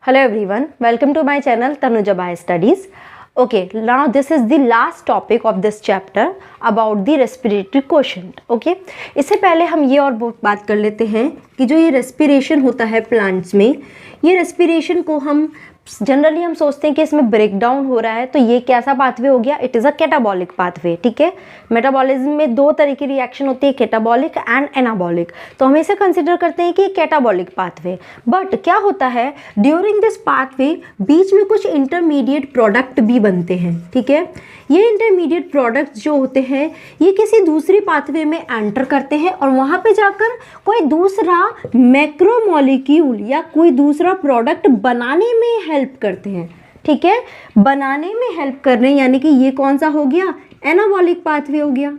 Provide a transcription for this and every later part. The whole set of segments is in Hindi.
Hello everyone, welcome to my channel Tanuja Bio Studies. Okay, now this is the last topic of this chapter about the respiratory quotient. Okay, इससे पहले हम ये और बात कर लेते हैं कि जो ये रेस्पिरेशन होता है प्लांट्स में, ये रेस्पिरेशन को हम जनरली हम सोचते हैं कि इसमें ब्रेक डाउन हो रहा है, तो ये कैसा पाथवे हो गया? It is a catabolic pathway. ठीक है, मेटाबॉलिज्म में दो तरह की रिएक्शन होती है, कैटाबॉलिक एंड एनाबॉलिक. तो हम इसे कंसिडर करते हैं कि कैटाबॉलिक पाथवे. बट क्या होता है, ड्यूरिंग दिस पाथवे बीच में कुछ इंटरमीडिएट प्रोडक्ट भी बनते हैं. ठीक है, ये इंटरमीडिएट प्रोडक्ट्स जो होते हैं ये किसी दूसरी पाथवे में एंटर करते हैं और वहाँ पे जाकर कोई दूसरा मैक्रोमोलिक्यूल या कोई दूसरा प्रोडक्ट बनाने में हेल्प करते हैं. ठीक है, बनाने में हेल्प कर रहे हैं, यानी कि ये कौन सा हो गया? एनाबॉलिक पाथवे हो गया.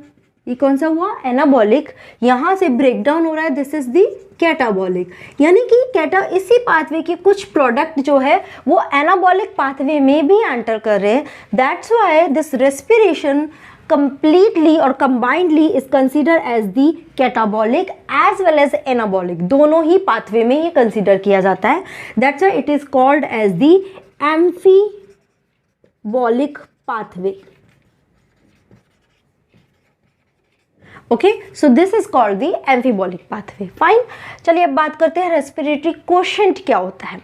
ये कौन सा हुआ? एनाबॉलिक. यहाँ से ब्रेक डाउन हो रहा है, दिस इज दी कैटाबॉलिक. यानी कि इसी पाथवे के कुछ प्रोडक्ट जो है वो एनाबॉलिक पाथवे में भी एंटर कर रहे हैं. That's why this respiration completely or combinedly is considered as the catabolic as well as anabolic. दोनों ही पाथवे में ये कंसिडर किया जाता है. That's why it is called as the amphibolic pathway. Okay, so this is called the amphibolic pathway. Fine. चलिए अब बात करते हैं रेस्पिरेटरी कोशेंट क्या होता है.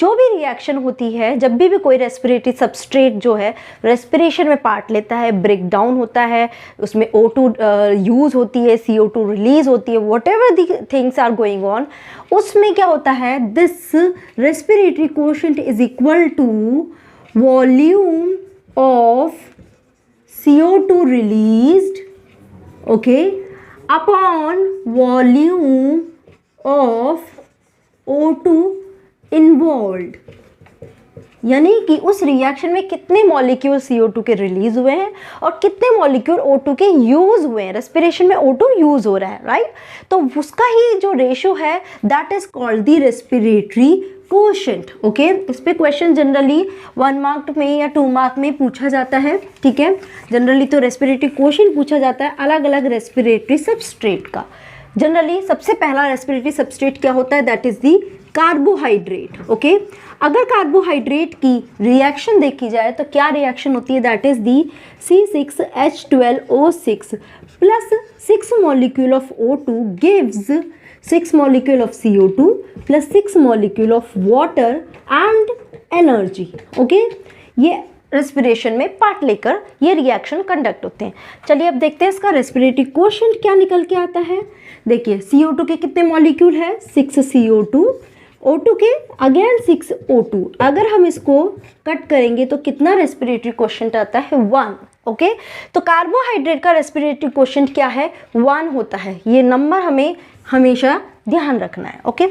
जो भी रिएक्शन होती है, जब भी कोई रेस्पिरेटरी सबस्ट्रेट जो है रेस्पिरेशन में पार्ट लेता है, ब्रेक डाउन होता है, उसमें O2 यूज़ होती है, CO2 रिलीज होती है, whatever the things are going on, उसमें क्या होता है, this respiratory quotient is equal to volume of CO2 released, okay, upon volume of O2 involved. यानी कि उस रिएक्शन में कितने मॉलिक्यूल CO2 के रिलीज हुए हैं और कितने मॉलिक्यूल O2 के यूज हुए हैं. रेस्पिरेशन में O2 यूज हो रहा है, राइट? तो उसका ही जो रेशो है that is called the respiratory quotient. Okay, इस पे क्वेश्चन जनरली 1 मार्क में या 2 मार्क में पूछा जाता है. ठीक है, जनरली तो रेस्पिरेटरी कोशेंट पूछा जाता है अलग अलग रेस्पिरेटरी सबस्ट्रेट का. जनरली सबसे पहला रेस्पिरेटरी सबस्ट्रेट क्या होता है? That is the carbohydrate. Okay, अगर कार्बोहाइड्रेट की रिएक्शन देखी जाए तो क्या रिएक्शन होती है? That is the C6H12O6 plus 6 molecule of O2 gives 6 molecule of CO2 plus 6 molecule of water and energy. Okay, ये रेस्पिरेशन में पार्ट लेकर ये रिएक्शन कंडक्ट होते हैं. चलिए अब देखते हैं इसका रेस्पिरेटरी कोशेंट क्या निकल के आता है. देखिए, CO2 के कितने मॉलिक्यूल है? 6 CO2, O2 के अगेन 6 O2. अगर हम इसको कट करेंगे तो कितना रेस्पिरेटरी कोशेंट आता है? 1. ओके, तो कार्बोहाइड्रेट का रेस्पिरेटरी कोशेंट क्या है? 1 होता है. ये नंबर हमें हमेशा ध्यान रखना है. ओके,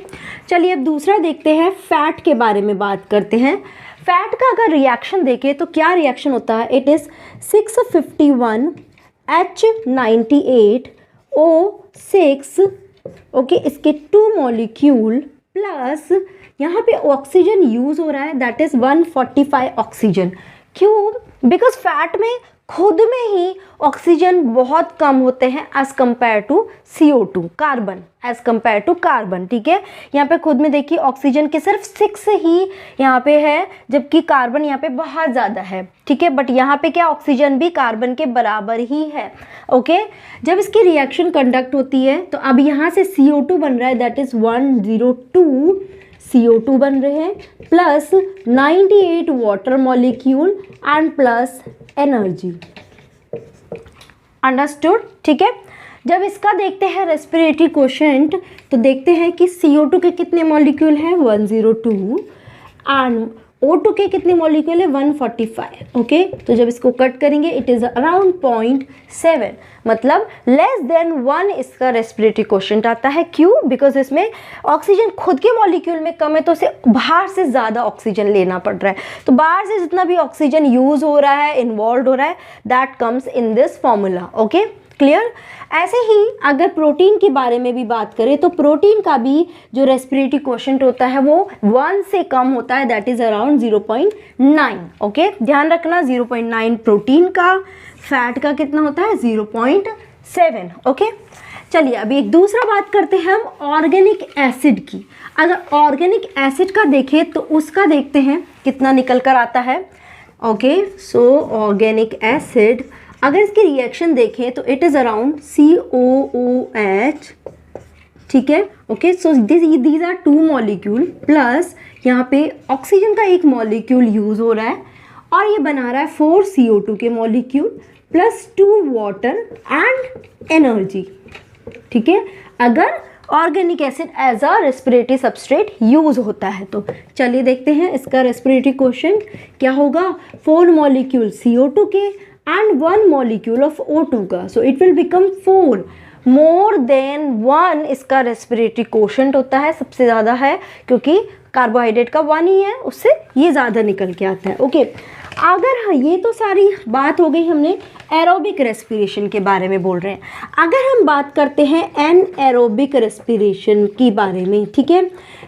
चलिए अब दूसरा देखते हैं, फैट के बारे में बात करते हैं. फैट का अगर रिएक्शन देखें तो क्या रिएक्शन होता है? It is 651H98O6. ओके, इसके 2 मॉलिक्यूल प्लस यहाँ पे ऑक्सीजन यूज हो रहा है, दैट इज 145 ऑक्सीजन. क्यों? बिकॉज फैट में खुद में ही ऑक्सीजन बहुत कम होते हैं as compare to CO2, carbon, as compare to carbon. ठीक है, यहाँ पे खुद में देखिए ऑक्सीजन के सिर्फ 6 ही यहाँ पे है, जबकि कार्बन यहाँ पे बहुत ज़्यादा है. ठीक है, बट यहाँ पे क्या ऑक्सीजन भी कार्बन के बराबर ही है. ओके, जब इसकी रिएक्शन कंडक्ट होती है तो अब यहाँ से CO2 बन रहा है, दैट इज 102 CO2 बन रहे हैं plus 98 water molecule and plus energy. Understood? ठीक है, जब इसका देखते हैं रेस्पिरेटरी कोशेंट तो देखते हैं कि CO2 के कितने मॉलिक्यूल हैं? 102 एंड O2 के कितने मॉलिक्यूल है? 145. ओके, तो जब इसको कट करेंगे इट इज़ अराउंड 0.7, मतलब लेस देन 1 इसका रेस्पिरेटरी कोशेंट आता है. क्यों? बिकॉज इसमें ऑक्सीजन खुद के मॉलिक्यूल में कम है तो उसे बाहर से ज़्यादा ऑक्सीजन लेना पड़ रहा है. तो बाहर से जितना भी ऑक्सीजन यूज हो रहा है, इन्वॉल्व हो रहा है, that comes in this formula. Okay, clear? ऐसे ही अगर प्रोटीन के बारे में भी बात करें तो प्रोटीन का भी जो रेस्पिरेटरी कोशेंट होता है वो 1 से कम होता है, दैट इज अराउंड 0.9. ओके, ध्यान रखना 0.9 प्रोटीन का, फैट का कितना होता है? 0.7. ओके, चलिए अभी एक दूसरा बात करते हैं हम ऑर्गेनिक एसिड की। अगर ऑर्गेनिक एसिड का देखें तो उसका देखते हैं कितना निकल कर आता है। ओके, सो ऑर्गेनिक एसिड अगर इसकी रिएक्शन देखें तो इट इज़ अराउंड COOH, ठीक है। Okay, so these are 2 molecule plus यहाँ पे ऑक्सीजन का एक मॉलिक्यूल यूज़ हो रहा है और ये बना रहा है 4 CO2 के molecule plus 2 water and energy, ठीक है, अगर organic acid as a respiratory substrate use होता है तो। चलिए देखते हैं इसका रेस्पिरेटरी क्वोशिएंट क्या होगा। 4 मॉलिक्यूल CO2 के एंड 1 मॉलिक्यूल ऑफ O2 का, so it will become 4। More than 1 इसका रेस्पिरेटरी क्वोशिएंट होता है, सबसे ज़्यादा है क्योंकि कार्बोहाइड्रेट का 1 ही है, उससे ये ज़्यादा निकल के आता है। ओके, अगर ये तो सारी बात हो गई, हमने एरोबिक रेस्पिरेशन के बारे में बोल रहे हैं। अगर हम बात करते हैं एनएरोबिक रेस्पिरेशन के बारे में, ठीक है,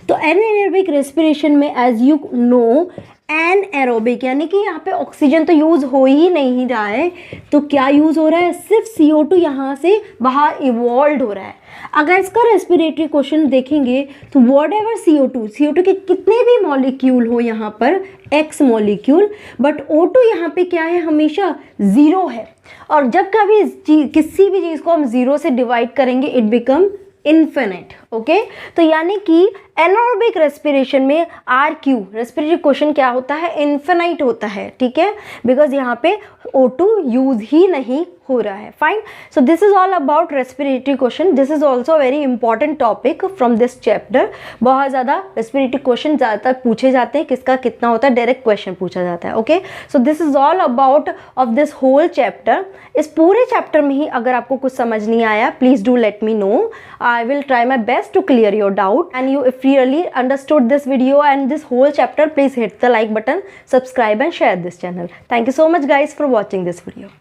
तो एनएरोबिक रेस्पिरेशन में एज यू नो एनएरोबिक यानी कि यहाँ पे ऑक्सीजन तो यूज़ हो ही नहीं रहा है, तो क्या यूज़ हो रहा है, सिर्फ CO2 यहाँ से बाहर इवॉल्व हो रहा है। अगर इसका रेस्पिरेटरी क्वेश्चन देखेंगे तो वॉट एवर CO2 के कितने भी मॉलिक्यूल हो यहाँ पर X मॉलिक्यूल, बट O2 यहाँ पे क्या है, हमेशा 0 है। और जब कभी किसी भी चीज़ को हम 0 से डिवाइड करेंगे इट बिकम इन्फिनिट। ओके, तो यानी कि एनारोबिक रेस्पिरेशन में RQ रेस्पिरेटरी क्वेश्चन क्या होता है, इन्फिनाइट होता है, ठीक है, बिकॉज यहाँ पे O2 यूज ही नहीं हो रहा है। Fine, so this is all about respiratory question. This is also very important topic from this chapter. बहुत ज़्यादा रेस्पिरेटरी क्वेश्चन ज़्यादातर पूछे जाते हैं, किसका कितना होता है, डायरेक्ट क्वेश्चन पूछा जाता है। Okay, so this is all about of this whole chapter. इस पूरे चैप्टर में ही अगर आपको कुछ समझ नहीं आया, please do let me know. I will try my best to clear your doubt, and you if you really understood this video and this whole chapter, please hit the like button, subscribe and share this channel. Thank you so much guys for watching this video.